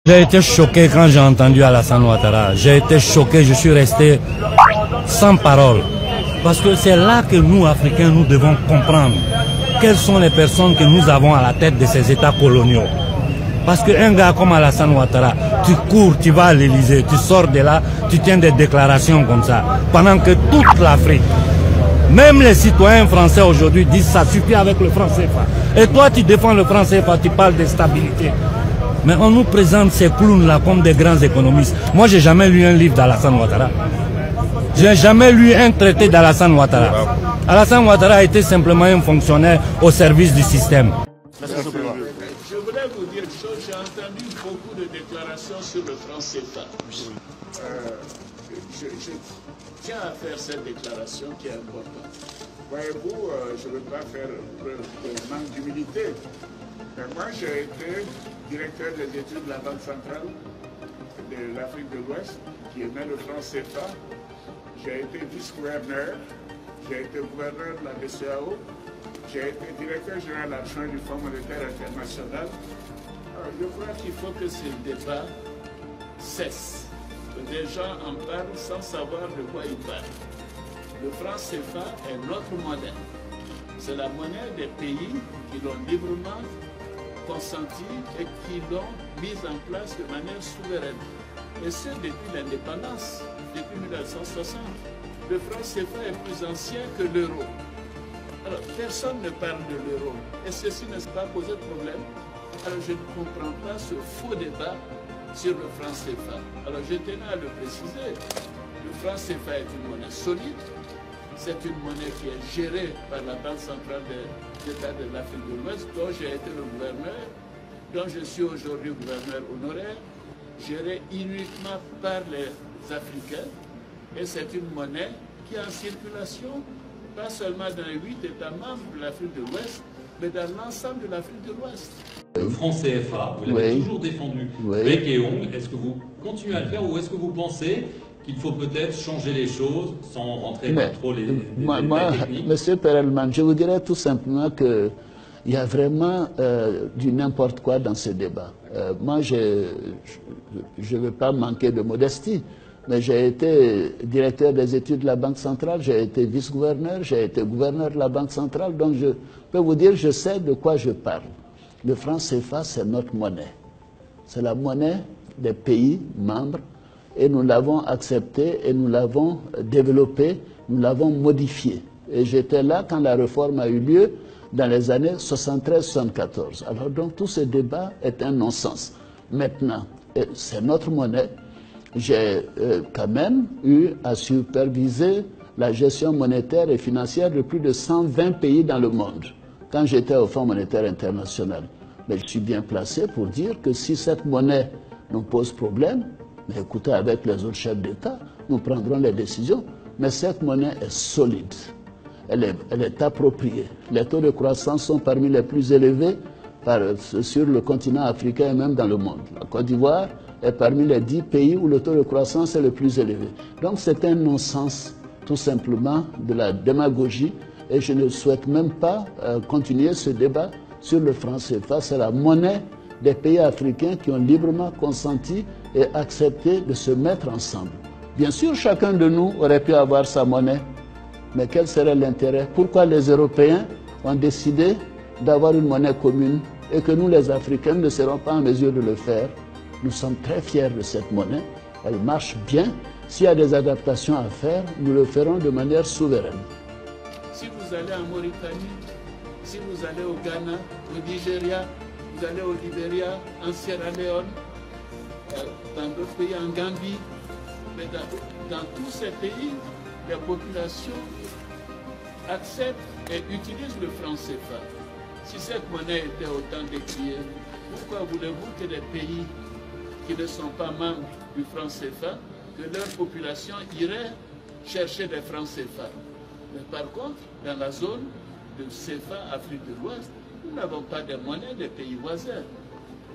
J'ai été choqué quand j'ai entendu Alassane Ouattara. J'ai été choqué, je suis resté sans parole. Parce que c'est là que nous, Africains, nous devons comprendre quelles sont les personnes que nous avons à la tête de ces États coloniaux. Parce qu'un gars comme Alassane Ouattara, tu cours, tu vas à l'Élysée, tu sors de là, tu tiens des déclarations comme ça. Pendant que toute l'Afrique, même les citoyens français aujourd'hui disent ça suffit avec le franc CFA. Et toi, tu défends le franc CFA, tu parles de stabilité. Mais on nous présente ces clowns-là comme des grands économistes. Moi, j'ai jamais lu un livre d'Alassane Ouattara. J'ai jamais lu un traité d'Alassane Ouattara. Alassane Ouattara a été simplement un fonctionnaire au service du système. Je voudrais vous dire une chose, j'ai entendu beaucoup de déclarations sur le franc CFA. Je tiens à faire cette déclaration qui est importante. Voyez-vous, je ne veux pas faire preuve de manque d'humilité. Mais moi, j'ai été directeur des études de la Banque centrale de l'Afrique de l'Ouest, qui émet le franc CFA. J'ai été vice-gouverneur, j'ai été gouverneur de la BCEAO, j'ai été directeur général adjoint du Fonds monétaire international. Alors, je crois qu'il faut que ce débat cesse. Que des gens en parlent sans savoir de quoi ils parlent. Le franc CFA est notre monnaie. C'est la monnaie des pays qui l'ont librement consenti et qui l'ont mise en place de manière souveraine. Et ce, depuis l'indépendance, depuis 1960. Le franc CFA est plus ancien que l'euro. Alors, personne ne parle de l'euro. Et ceci ne s'est pas posé de problème. Alors, je ne comprends pas ce faux débat sur le franc CFA. Alors, je tenais à le préciser. Le franc CFA est une monnaie solide. C'est une monnaie qui est gérée par la Banque centrale des États de l'Afrique de l'Ouest, dont j'ai été le gouverneur, dont je suis aujourd'hui gouverneur honoraire, gérée uniquement par les Africains. Et c'est une monnaie qui est en circulation, pas seulement dans les 8 États membres de l'Afrique de l'Ouest, mais dans l'ensemble de l'Afrique de l'Ouest. Le franc CFA, vous l'avez toujours défendu, bec et ongle. Est-ce que vous continuez à le faire ou est-ce que vous pensez qu'il faut peut-être changer les choses sans rentrer dans trop les techniques? Monsieur Perelman, je vous dirais tout simplement qu'il y a vraiment du n'importe quoi dans ce débat. Moi, je ne veux pas manquer de modestie, mais j'ai été directeur des études de la Banque centrale, j'ai été vice-gouverneur, j'ai été gouverneur de la Banque centrale, donc je peux vous dire, je sais de quoi je parle. Le franc CFA, c'est notre monnaie. C'est la monnaie des pays membres et nous l'avons accepté et nous l'avons développé, nous l'avons modifié. Et j'étais là quand la réforme a eu lieu dans les années 73-74. Alors donc tout ce débat est un non-sens. Maintenant, c'est notre monnaie. J'ai quand même eu à superviser la gestion monétaire et financière de plus de 120 pays dans le monde, quand j'étais au Fonds monétaire international. Mais je suis bien placé pour dire que si cette monnaie nous pose problème, mais écoutez, avec les autres chefs d'État, nous prendrons les décisions. Mais cette monnaie est solide, elle est appropriée. Les taux de croissance sont parmi les plus élevés sur le continent africain et même dans le monde. La Côte d'Ivoire est parmi les 10 pays où le taux de croissance est le plus élevé. Donc c'est un non-sens, tout simplement, de la démagogie. Et je ne souhaite même pas continuer ce débat sur le franc CFA. C'est la monnaie des pays africains qui ont librement consenti et accepté de se mettre ensemble. Bien sûr, chacun de nous aurait pu avoir sa monnaie, mais quel serait l'intérêt? Pourquoi les Européens ont décidé d'avoir une monnaie commune et que nous, les Africains, ne serons pas en mesure de le faire? Nous sommes très fiers de cette monnaie, elle marche bien. S'il y a des adaptations à faire, nous le ferons de manière souveraine. Si vous allez en Mauritanie, si vous allez au Ghana, au Nigeria, vous allez au Libéria, en Sierra Leone, dans d'autres pays, en Gambie, mais dans tous ces pays, les populations acceptent et utilisent le franc CFA. Si cette monnaie était autant décriée, pourquoi voulez-vous que les pays qui ne sont pas membres du franc CFA, que leur population irait chercher des francs CFA? Mais par contre, dans la zone de CFA Afrique de l'Ouest, nous n'avons pas de monnaie des pays voisins.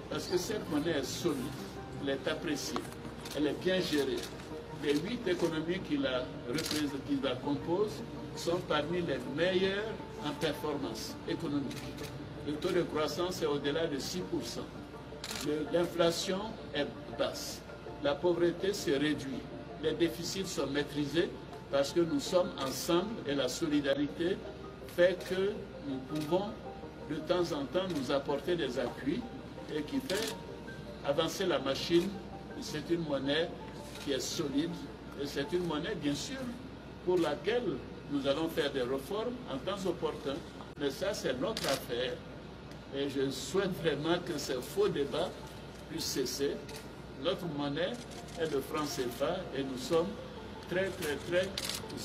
Parce que cette monnaie est solide, elle est appréciée, elle est bien gérée. Les 8 économies qui la composent sont parmi les meilleures en performance économique. Le taux de croissance est au-delà de 6%. L'inflation est basse, la pauvreté se réduit, les déficits sont maîtrisés parce que nous sommes ensemble et la solidarité fait que nous pouvons de temps en temps nous apporter des appuis et qui fait avancer la machine. C'est une monnaie qui est solide et c'est une monnaie bien sûr pour laquelle nous allons faire des réformes en temps opportun. Mais ça c'est notre affaire et je souhaite vraiment que ces faux débats puissent cesser. Notre monnaie est le franc CFA et nous sommes très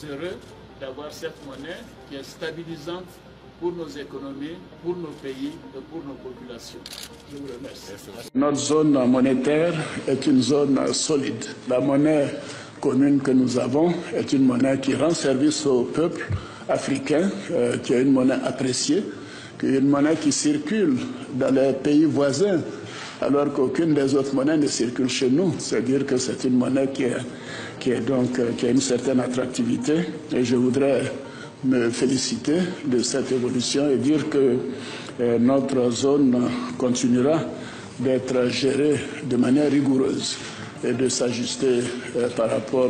heureux d'avoir cette monnaie qui est stabilisante pour nos économies, pour nos pays et pour nos populations. Je vous remercie. Notre zone monétaire est une zone solide. La monnaie commune que nous avons est une monnaie qui rend service au peuple africain, qui est une monnaie appréciée, qui est une monnaie qui circule dans les pays voisins, alors qu'aucune des autres monnaies ne circule chez nous. C'est-à-dire que c'est une monnaie qui a une certaine attractivité. Et je voudrais me féliciter de cette évolution et dire que notre zone continuera d'être gérée de manière rigoureuse et de s'ajuster par rapport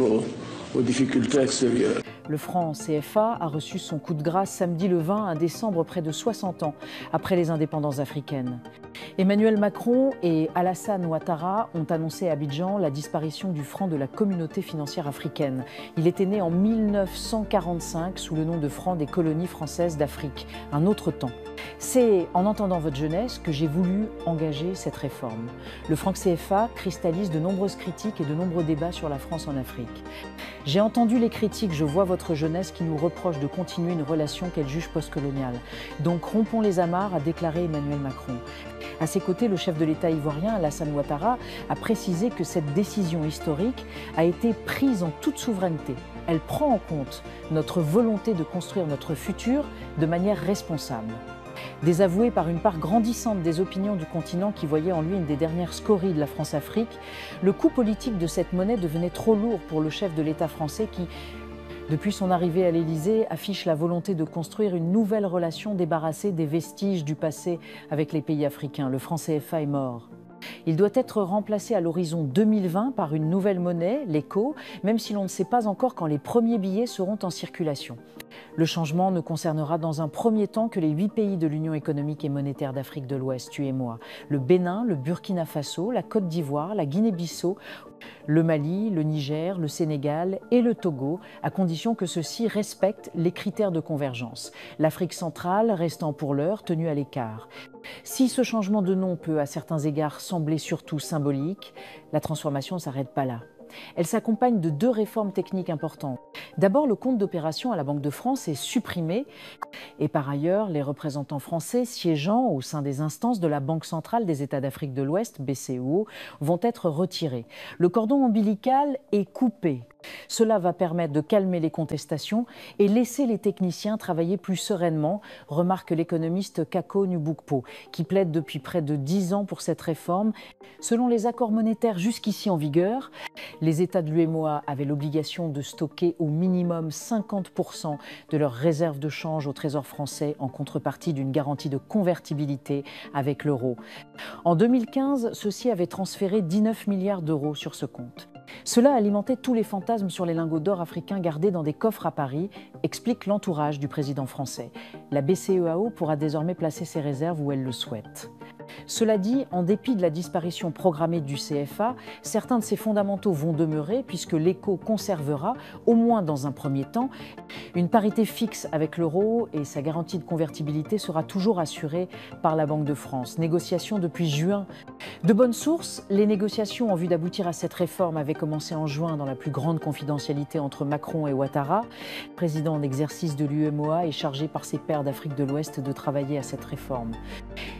aux difficultés extérieures. Le franc CFA a reçu son coup de grâce samedi le 21 décembre, près de 60 ans après les indépendances africaines. Emmanuel Macron et Alassane Ouattara ont annoncé à Abidjan la disparition du franc de la communauté financière africaine. Il était né en 1945 sous le nom de franc des colonies françaises d'Afrique, un autre temps. C'est en entendant votre jeunesse que j'ai voulu engager cette réforme. Le franc CFA cristallise de nombreuses critiques et de nombreux débats sur la France en Afrique. J'ai entendu les critiques, je vois votre jeunesse qui nous reproche de continuer une relation qu'elle juge postcoloniale. Donc rompons les amarres, a déclaré Emmanuel Macron. À ses côtés, le chef de l'État ivoirien, Alassane Ouattara, a précisé que cette décision historique a été prise en toute souveraineté. Elle prend en compte notre volonté de construire notre futur de manière responsable. Désavoué par une part grandissante des opinions du continent qui voyait en lui une des dernières scories de la France-Afrique, le coût politique de cette monnaie devenait trop lourd pour le chef de l'État français qui, depuis son arrivée à l'Élysée, affiche la volonté de construire une nouvelle relation débarrassée des vestiges du passé avec les pays africains. Le franc CFA est mort. Il doit être remplacé à l'horizon 2020 par une nouvelle monnaie, l'ECO, même si l'on ne sait pas encore quand les premiers billets seront en circulation. Le changement ne concernera dans un premier temps que les 8 pays de l'Union économique et monétaire d'Afrique de l'Ouest, UEMOA, le Bénin, le Burkina Faso, la Côte d'Ivoire, la Guinée-Bissau, le Mali, le Niger, le Sénégal et le Togo, à condition que ceux-ci respectent les critères de convergence. L'Afrique centrale restant pour l'heure tenue à l'écart. Si ce changement de nom peut à certains égards sembler surtout symbolique, la transformation ne s'arrête pas là. Elle s'accompagne de 2 réformes techniques importantes. D'abord, le compte d'opération à la Banque de France est supprimé et par ailleurs, les représentants français siégeant au sein des instances de la Banque centrale des États d'Afrique de l'Ouest, BCEAO, vont être retirés. Le cordon ombilical est coupé. Cela va permettre de calmer les contestations et laisser les techniciens travailler plus sereinement, remarque l'économiste Kako Nubukpo, qui plaide depuis près de 10 ans pour cette réforme. Selon les accords monétaires jusqu'ici en vigueur, les États de l'UEMOA avaient l'obligation de stocker au minimum 50% de leurs réserves de change au Trésor français en contrepartie d'une garantie de convertibilité avec l'euro. En 2015, ceux-ci avaient transféré 19 milliards d'euros sur ce compte. Cela alimentait tous les fantasmes sur les lingots d'or africains gardés dans des coffres à Paris, explique l'entourage du président français. La BCEAO pourra désormais placer ses réserves où elle le souhaite. Cela dit, en dépit de la disparition programmée du CFA, certains de ses fondamentaux vont demeurer puisque l'ECO conservera, au moins dans un premier temps, une parité fixe avec l'euro et sa garantie de convertibilité sera toujours assurée par la Banque de France. Négociations depuis juin. De bonnes sources, les négociations en vue d'aboutir à cette réforme avaient commencé en juin dans la plus grande confidentialité entre Macron et Ouattara. Le président en exercice de l'UEMOA est chargé par ses pairs d'Afrique de l'Ouest de travailler à cette réforme.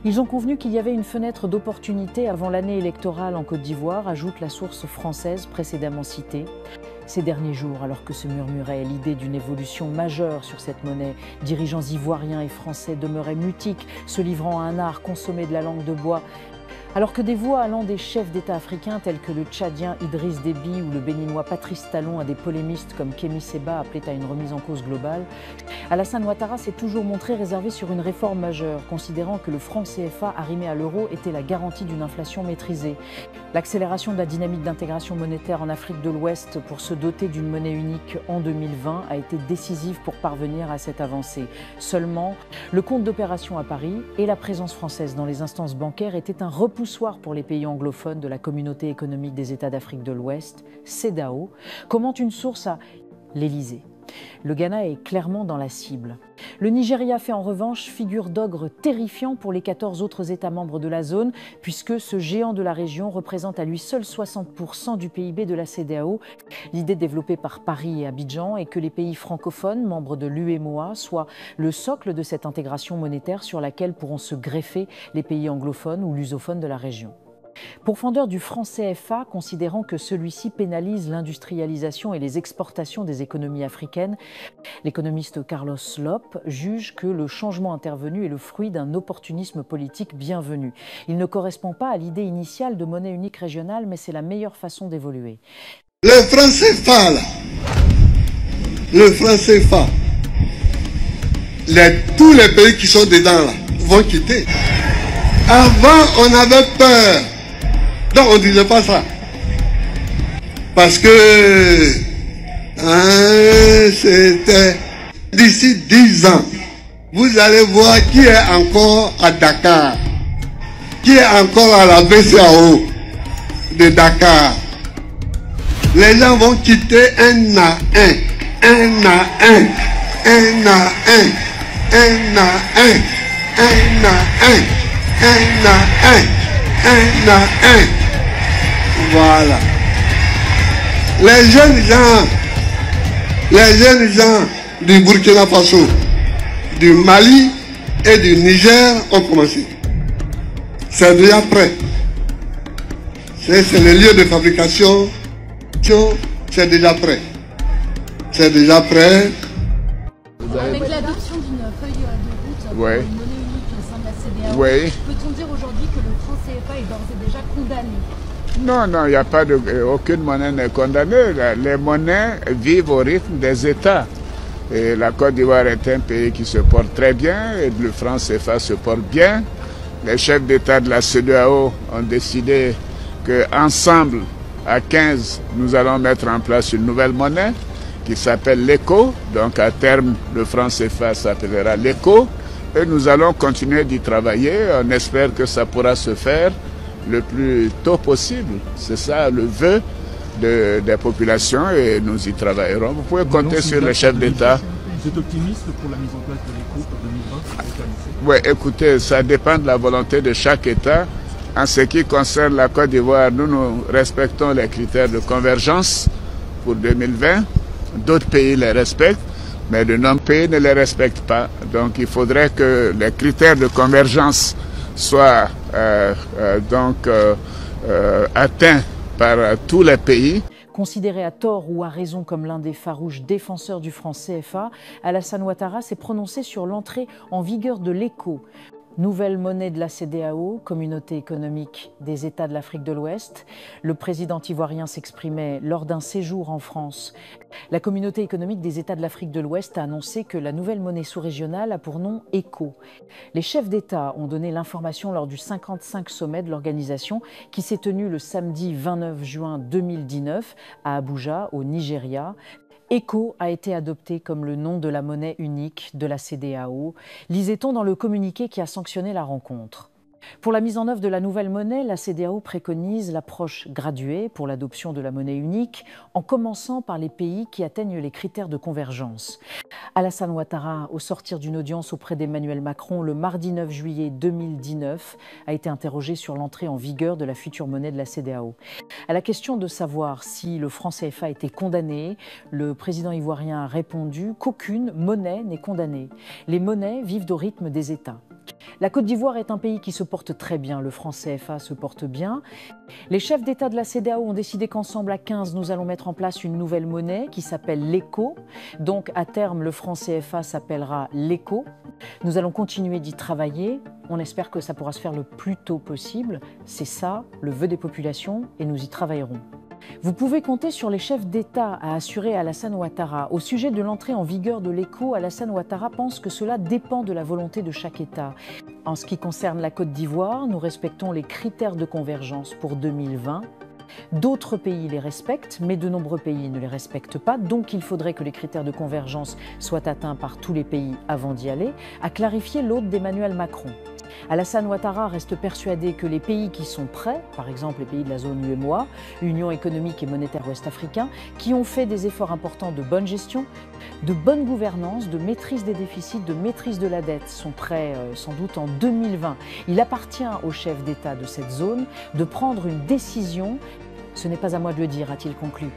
Ils ont convenu qu'il y avait une fenêtre d'opportunité avant l'année électorale en Côte d'Ivoire, ajoute la source française précédemment citée. Ces derniers jours, alors que se murmurait l'idée d'une évolution majeure sur cette monnaie, dirigeants ivoiriens et français demeuraient mutiques, se livrant à un art consommé de la langue de bois. Alors que des voix allant des chefs d'État africains tels que le Tchadien Idriss Déby ou le Béninois Patrice Talon à des polémistes comme Kémi Séba appelaient à une remise en cause globale, Alassane Ouattara s'est toujours montré réservé sur une réforme majeure, considérant que le franc CFA arrimé à l'euro était la garantie d'une inflation maîtrisée. L'accélération de la dynamique d'intégration monétaire en Afrique de l'Ouest pour se doter d'une monnaie unique en 2020 a été décisive pour parvenir à cette avancée. Seulement, le compte d'opération à Paris et la présence française dans les instances bancaires étaient un repoussoir pour les pays anglophones de la Communauté économique des États d'Afrique de l'Ouest, CEDEAO, commente une source à l'Élysée. Le Ghana est clairement dans la cible. Le Nigeria fait en revanche figure d'ogre terrifiant pour les 14 autres États membres de la zone, puisque ce géant de la région représente à lui seul 60% du PIB de la CEDEAO. L'idée développée par Paris et Abidjan est que les pays francophones, membres de l'UEMOA, soient le socle de cette intégration monétaire sur laquelle pourront se greffer les pays anglophones ou lusophones de la région. Pourfendeur du franc CFA, considérant que celui-ci pénalise l'industrialisation et les exportations des économies africaines, l'économiste Carlos Lope juge que le changement intervenu est le fruit d'un opportunisme politique bienvenu. Il ne correspond pas à l'idée initiale de monnaie unique régionale, mais c'est la meilleure façon d'évoluer. Le franc CFA, là, le franc CFA, tous les pays qui sont dedans là, vont quitter. Avant, on avait peur. Donc on ne disait pas ça. Parce que c'était d'ici 10 ans. Vous allez voir qui est encore à Dakar. Qui est encore à la BCAO de Dakar. Les gens vont quitter un à un. Un à un. Un à un. Un à un. Un à un. Un à un. Un à un. Voilà. Les jeunes gens du Burkina Faso, du Mali et du Niger ont commencé. C'est déjà prêt. C'est le lieu de fabrication. C'est déjà prêt. C'est déjà prêt. Avec l'adoption d'une feuille de route pour Ouais. une monnaie unique au sein de la CEDEAO, Oui. peut-on dire aujourd'hui que le franc CFA est d'ores et déjà condamné? Non, non, il n'y a pas de, aucune monnaie n'est condamnée. Les monnaies vivent au rythme des États. Et la Côte d'Ivoire est un pays qui se porte très bien et le franc CFA se porte bien. Les chefs d'État de la CEDEAO ont décidé qu'ensemble, à 15, nous allons mettre en place une nouvelle monnaie qui s'appelle l'ECO. Donc à terme, le franc CFA s'appellera l'ECO. Et nous allons continuer d'y travailler. On espère que ça pourra se faire le plus tôt possible. C'est ça le vœu des populations et nous y travaillerons. Vous pouvez compter sur les chefs d'État. Vous êtes optimiste pour la mise en place de l'ECO pour 2020? Oui, écoutez, ça dépend de la volonté de chaque État. En ce qui concerne la Côte d'Ivoire, nous respectons les critères de convergence pour 2020. D'autres pays les respectent, mais de nombreux pays ne les respectent pas. Donc il faudrait que les critères de convergence soient atteints par tous les pays. Considéré à tort ou à raison comme l'un des farouches défenseurs du franc CFA, Alassane Ouattara s'est prononcé sur l'entrée en vigueur de l'ECO. Nouvelle monnaie de la CEDEAO, Communauté économique des États de l'Afrique de l'Ouest. Le président ivoirien s'exprimait lors d'un séjour en France. La Communauté économique des États de l'Afrique de l'Ouest a annoncé que la nouvelle monnaie sous-régionale a pour nom ECO. Les chefs d'État ont donné l'information lors du 55 sommet de l'organisation qui s'est tenu le samedi 29 juin 2019 à Abuja, au Nigeria. ECO a été adopté comme le nom de la monnaie unique de la CEDEAO, lisait-on dans le communiqué qui a sanctionné la rencontre. Pour la mise en œuvre de la nouvelle monnaie, la CEDEAO préconise l'approche graduée pour l'adoption de la monnaie unique, en commençant par les pays qui atteignent les critères de convergence. Alassane Ouattara, au sortir d'une audience auprès d'Emmanuel Macron le mardi 9 juillet 2019, a été interrogé sur l'entrée en vigueur de la future monnaie de la CEDEAO. À la question de savoir si le franc CFA était condamné, le président ivoirien a répondu qu'aucune monnaie n'est condamnée. Les monnaies vivent au rythme des États. La Côte d'Ivoire est un pays qui se porte très bien, le franc CFA se porte bien. Les chefs d'État de la CEDEAO ont décidé qu'ensemble à 15, nous allons mettre en place une nouvelle monnaie qui s'appelle l'ECO. Donc à terme, le franc CFA s'appellera l'ECO. Nous allons continuer d'y travailler. On espère que ça pourra se faire le plus tôt possible. C'est ça, le vœu des populations, et nous y travaillerons. Vous pouvez compter sur les chefs d'État à assurer Alassane Ouattara. Au sujet de l'entrée en vigueur de l'ECO, Alassane Ouattara pense que cela dépend de la volonté de chaque État. En ce qui concerne la Côte d'Ivoire, nous respectons les critères de convergence pour 2020. D'autres pays les respectent, mais de nombreux pays ne les respectent pas, donc il faudrait que les critères de convergence soient atteints par tous les pays avant d'y aller, a clarifié l'hôte d'Emmanuel Macron. Alassane Ouattara reste persuadé que les pays qui sont prêts, par exemple les pays de la zone UEMOA, Union économique et monétaire ouest-africain, qui ont fait des efforts importants de bonne gestion, de bonne gouvernance, de maîtrise des déficits, de maîtrise de la dette, sont prêts sans doute en 2020. Il appartient aux chefs d'État de cette zone de prendre une décision. Ce n'est pas à moi de le dire, a-t-il conclu.